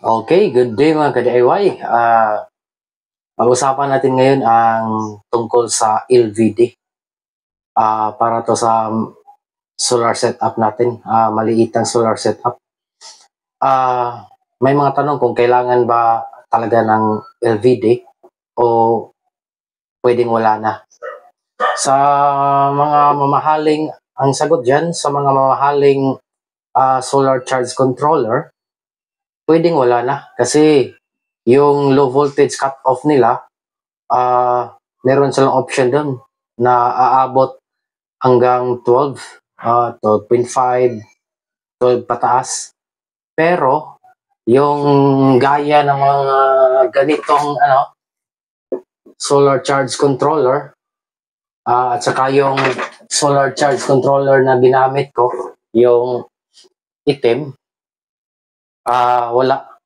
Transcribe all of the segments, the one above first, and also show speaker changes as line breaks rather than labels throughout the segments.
Okay, good day mga ka-DIY. Pag-usapan natin ngayon ang tungkol sa LVD. Para to sa solar setup natin, maliitang solar setup. May mga tanong kung kailangan ba talaga ng LVD o pwedeng wala na. Sa mga mamahaling, ang sagot dyan, sa mga mamahaling solar charge controller, pwedeng wala na kasi yung low voltage cut-off nila, meron silang option doon na aabot hanggang 12, 12.5, 12 pataas. Pero yung gaya ng mga ganitong solar charge controller, at saka yung solar charge controller na ginamit ko, yung itim, wala.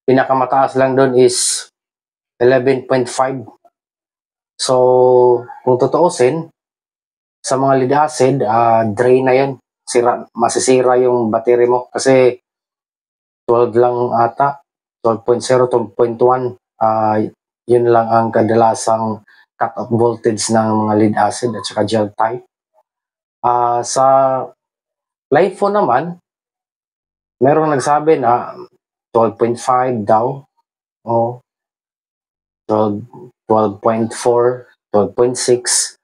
Pinakamataas lang doon is 11.5. So, kung tutuusin, sa mga lead acid, drain na yun. Masisira yung battery mo kasi 12 lang ata, 12.0, 12.1. Yun lang ang kadalasang cut-off voltage ng mga lead acid at saka gel type. Sa LiFo naman, merong nagsabi na 12.5 daw, o 12.4, 12.6,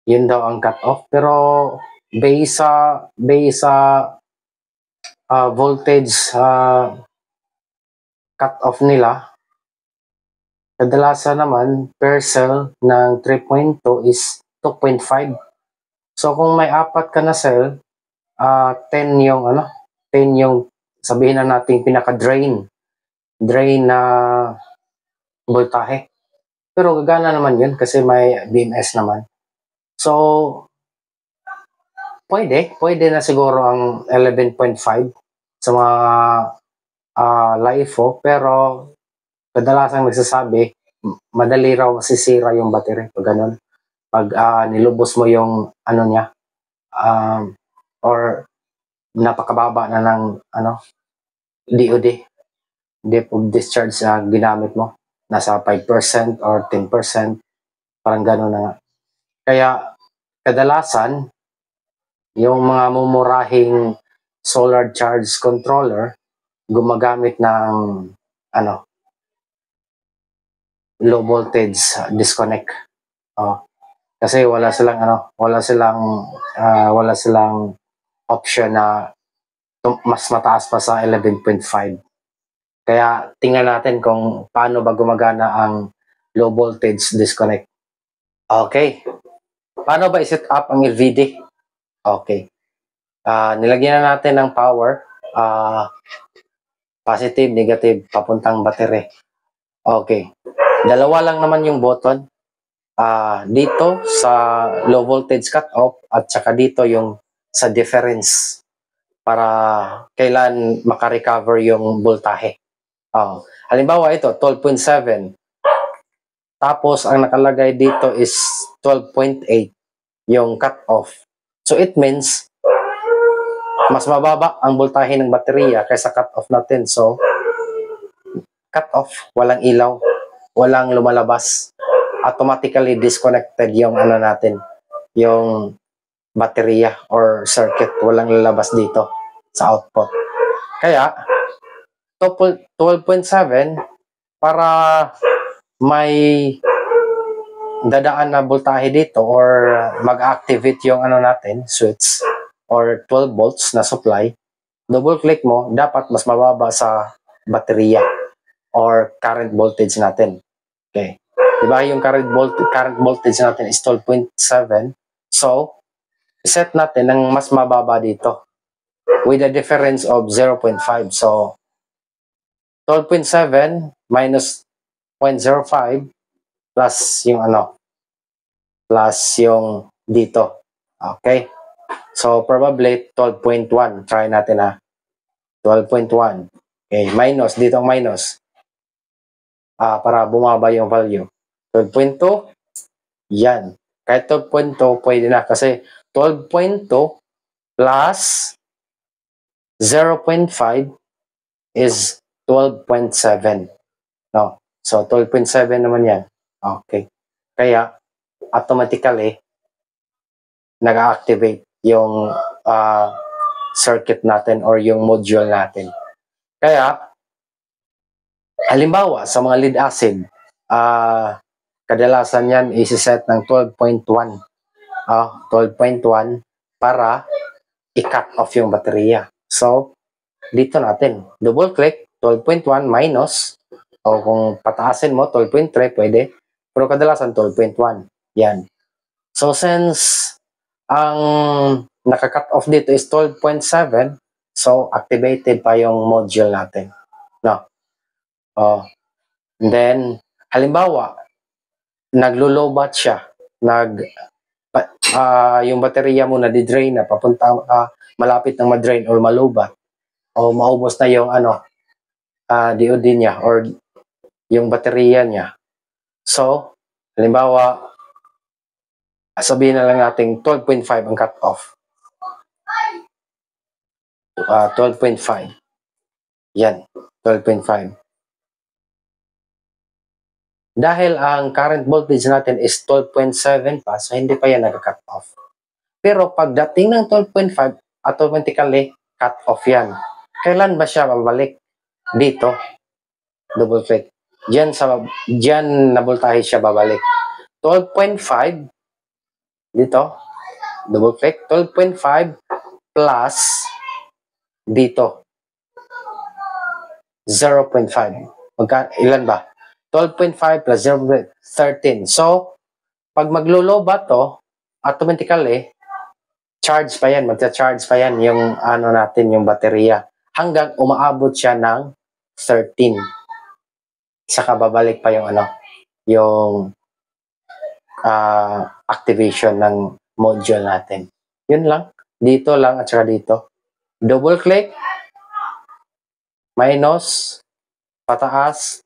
yun daw ang cut-off. Pero based sa voltage cut-off nila, kadalasan naman per cell ng 3.2 is 2.5. So kung may apat ka na cell, 10 yung 10 yung sabihin na natin pinaka-drain na voltahe. Pero gagana naman yun kasi may BMS naman. So pwede na siguro ang 11.5 sa mga LiFo, pero kadalasan nagsasabi madali raw masisira yung battery pag ganun. Pag nilubos mo yung niya, or napakababa na ng DOD, depth of discharge ginamit mo, nasa 5% or 10%, parang gano'n na nga. Kaya kadalasan yung mga mumurahing solar charge controller gumagamit ng low voltage disconnect. Kasi wala silang option na mas mataas pa sa 11.5. Kaya tingnan natin kung paano ba gumagana ang low voltage disconnect. Okay. Paano ba i-set up ang LVD? Okay. Nilagyan na natin ng power. Positive, negative, papuntang battery. Okay. Dalawa lang naman yung button. Dito sa low voltage cut-off at saka dito yung sa difference para kailan makarecover yung voltahe. Halimbawa ito, 12.7. Tapos ang nakalagay dito is 12.8 yung cut-off. So it means mas mababa ang voltahe ng baterya kaysa cut-off natin. So cut-off, walang ilaw, walang lumalabas. Automatically disconnected yung natin, yung baterya or circuit, walang lalabas dito sa output. Kaya 12.7 para may dadaan na voltahe dito or mag-activate yung natin, switch or 12 volts na supply, double click mo, dapat mas mababa sa baterya or current voltage natin. Okay. Diba yung current voltage natin is 12.7. So, set natin ng mas mababa dito with a difference of 0.5. So, 12.7 minus 0.05 plus yung plus yung dito. Okay? So, probably 12.1. Try natin 12.1. Okay, minus, dito ang minus. Para bumaba yung value. 12.2, yan. Kahit 12.2, pwede na kasi 12.2 plus 0.5 is 12.7. No? So, 12.7 naman yan. Okay. Kaya, automatically, nag-activate yung circuit natin or yung module natin. Kaya, halimbawa, sa mga lead acid, kadalasan yan isi-set ng 12.1. 12.1 para i-cut off yung baterya. So, dito natin, double click, 12.1 minus, o kung pataasin mo, 12.3, pwede. Pero kadalasan, 12.1. Yan. So, since ang naka-cut off dito is 12.7, so, activated pa yung module natin. No? And then, halimbawa, naglo-lowbat siya. Yung baterya mo na di-drain na, papunta, malapit ng ma-drain or malubat. O maubos na yung DOD niya or yung baterya niya. So, halimbawa, sabihin na lang natin 12.5 ang cut off. 12.5. Yan, 12.5. Dahil ang current voltage natin is 12.7 pa, so hindi pa yan nag-cut off. Pero pagdating ng 12.5, automatically cut off yan. Kailan ba siya babalik? Dito. Double click. Diyan na voltage siya babalik. 12.5 dito. Double click. 12.5 plus dito. 0.5. Ilan ba? 12.5 plus 0.13. So, pag maglo-low ba to, automatically, charge pa yan, magcha-charge pa yan yung natin, yung baterya. Hanggang umaabot siya ng 13. Saka babalik pa yung yung activation ng module natin. Yun lang. Dito lang at saka dito. Double click, minus, pataas,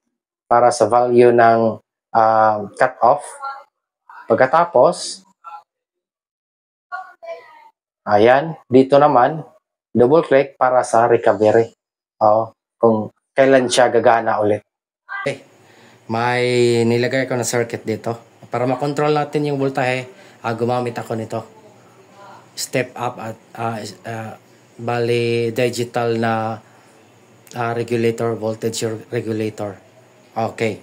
para sa value ng cut off. Pagkatapos, ayan, dito naman, double click para sa recovery. Kung kailan siya gagana ulit. Okay. May nilagay ko na circuit dito. Para makontrol natin yung voltahe, gumamit ako nito. Step up at bali digital na regulator, voltage regulator. Okay.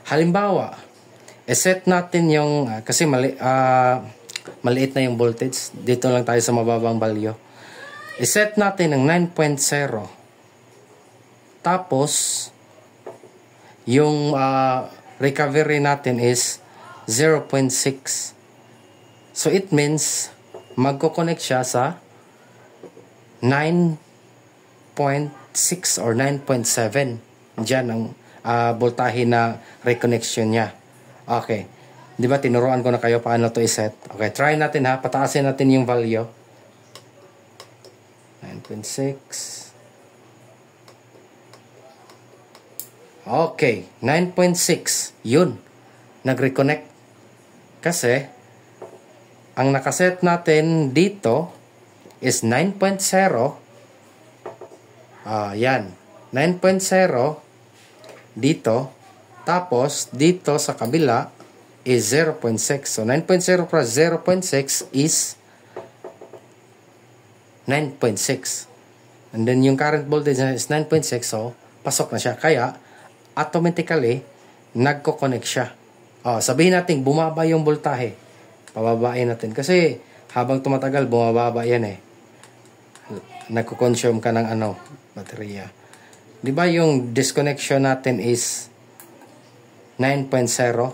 Halimbawa, set natin yung, kasi maliit na yung voltage. Dito lang tayo sa mababang value. I-set natin ng 9.0. Tapos, yung recovery natin is 0.6. So, it means, magko-connect siya sa 9.6 or 9.7. Diyan ang voltahe na reconnection niya. Okay. Di ba, tinuruan ko na kayo paano to iset. Okay, try natin ha. Pataasin natin yung value. 9.6. Okay, 9.6. Yun. Nag-reconnect. Kasi, ang nakaset natin dito is 9.0. Yan. 9.0 dito. Tapos, dito sa kabila is 0.6. So, 9.0 plus 0.6 is 9.6. And then, yung current voltage is 9.6. So, pasok na siya. Kaya, automatically, nagko-connect siya. Sabihin natin, bumaba yung voltahe. Pababain natin. Kasi, habang tumatagal, bumababa yan eh. Nagko-consume ka ng baterya. Di ba yung disconnection natin is 9.0?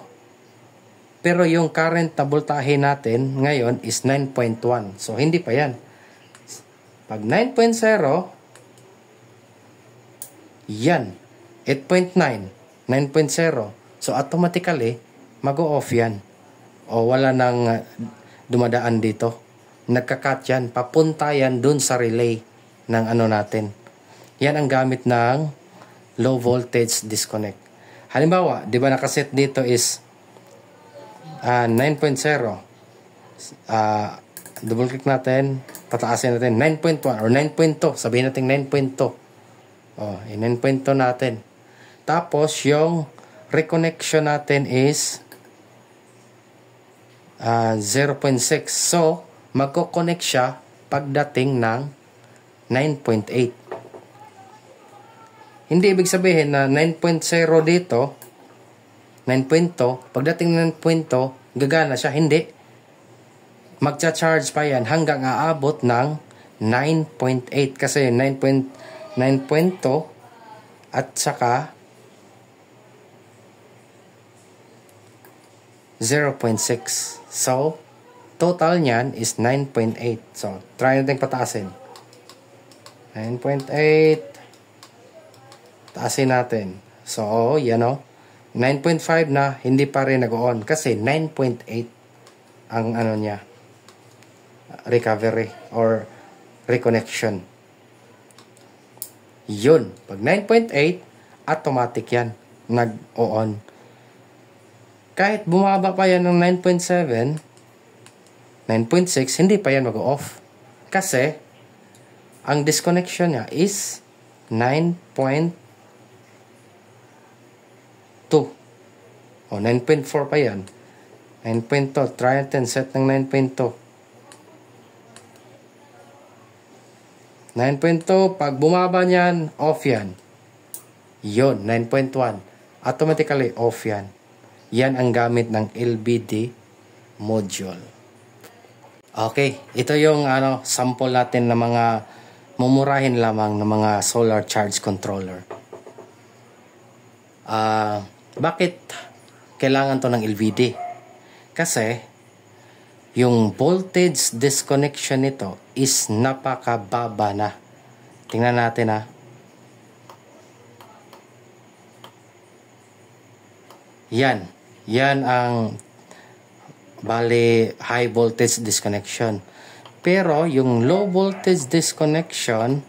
Pero yung current na voltahe natin ngayon is 9.1. So, hindi pa yan. Pag 9.0, yan. 8.9, 9.0. So, automatically, mag-o-off yan. O wala nang dumadaan dito. Nagka-cut yan. Papunta yan dun sa relay ng natin. Yan ang gamit ng low voltage disconnect. Halimbawa, di ba nakaset dito is 9.0. Double click natin, pataasin natin 9.1 or 9.2. Sabihin natin 9.2. in-9.2 natin. Tapos, yung reconnection natin is 0.6. So, magko-connect siya pagdating ng 9.8. Hindi ibig sabihin na 9.0 dito, 9.2, pagdating ng 9.2, gagana siya. Hindi. Magcha-charge pa yan hanggang aabot ng 9.8 kasi 9.2 at saka 0.6. So, total niyan is 9.8. So, try natin pataasin. 9.8. Taasin natin. So, yan o. 9.5 na, hindi pa rin nag-on. Kasi 9.8 ang ano niya. Recovery or reconnection. Yun. Pag 9.8, automatic yan. Nag-on. Kahit bumaba pa yan ng 9.7, 9.6, hindi pa yan mag-off. Kasi, ang disconnection niya is 9.2. O, 9.4 pa yan. 9.2. Try natin set ng 9.2. 9.2, pag bumaba niyan, off yan. Yun, 9.1. Automatically off yan. Yan ang gamit ng LVD module. Okay, ito yung sample natin ng mga mumurahin lamang ng mga solar charge controller. Bakit kailangan to ng LVD? Kasi yung voltage disconnection nito is napakababa na. Tingnan natin ha. Yan ang bali high voltage disconnection. Pero yung low voltage disconnection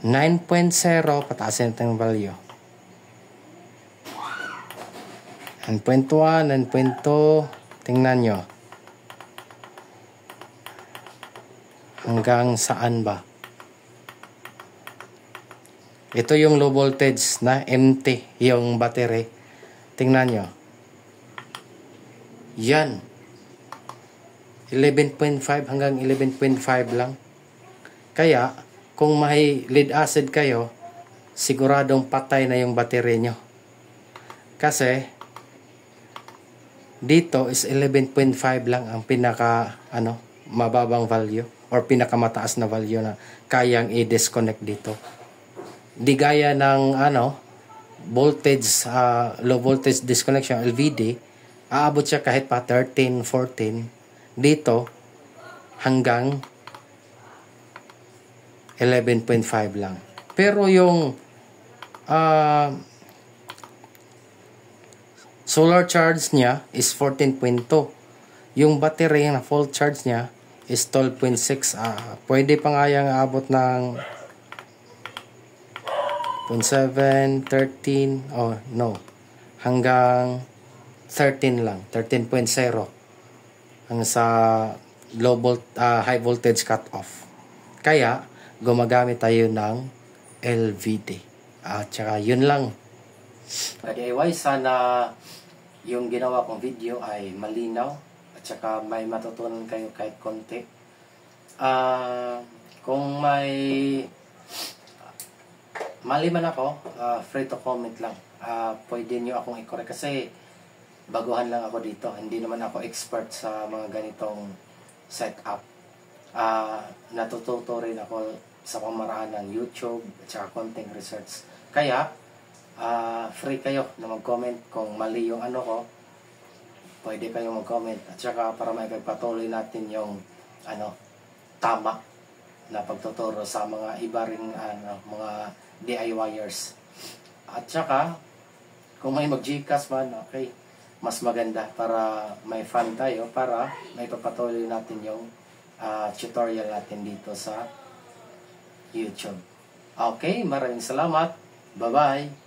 9.0, pataasin natin yung value. 9.1, 9.2, tingnan nyo. Hanggang saan ba? Ito yung low voltage na empty, yung battery. Tingnan nyo. Yan. 11.5 hanggang 11.5 lang. Kaya, kung may lead acid kayo, siguradong patay na yung battery nyo. Kasi, dito is 11.5 lang ang pinaka, mababang value or pinakamataas na value na kayang i-disconnect dito. Di gaya ng, voltage, low voltage disconnection, LVD, aabot siya kahit pa 13, 14. Dito, hanggang 11.5 lang. Pero yung solar charge niya is 14.2. Yung battery na full charge niya is 12.6. Pwede pa nga yung aabot ng 0.7, 13, hanggang 13 lang, 13.0 hanggang sa high voltage cut off. Kaya, gumagamit tayo ng LVD. At saka, yun lang. Anyway, sana yung ginawa kong video ay malinaw at saka may matutunan kayo kahit konti. Kung may mali man ako, free to comment lang. Pwede nyo akong i-correct kasi baguhan lang ako dito. Hindi naman ako expert sa mga ganitong setup. Natututo rin ako sa pamaraan ng YouTube at saka content research. Kaya, free kayo na mag-comment kung mali yung ko. Pwede kayong mag-comment at saka para maipagpatuloy natin yung tama na pagtuturo sa mga iba ring mga DIYers. At saka kung may mag-Gcash man, okay, mas maganda para may fun tayo para may papatuloy natin yung tutorial natin dito sa YouTube. Okay, maraming salamat. Bye-bye.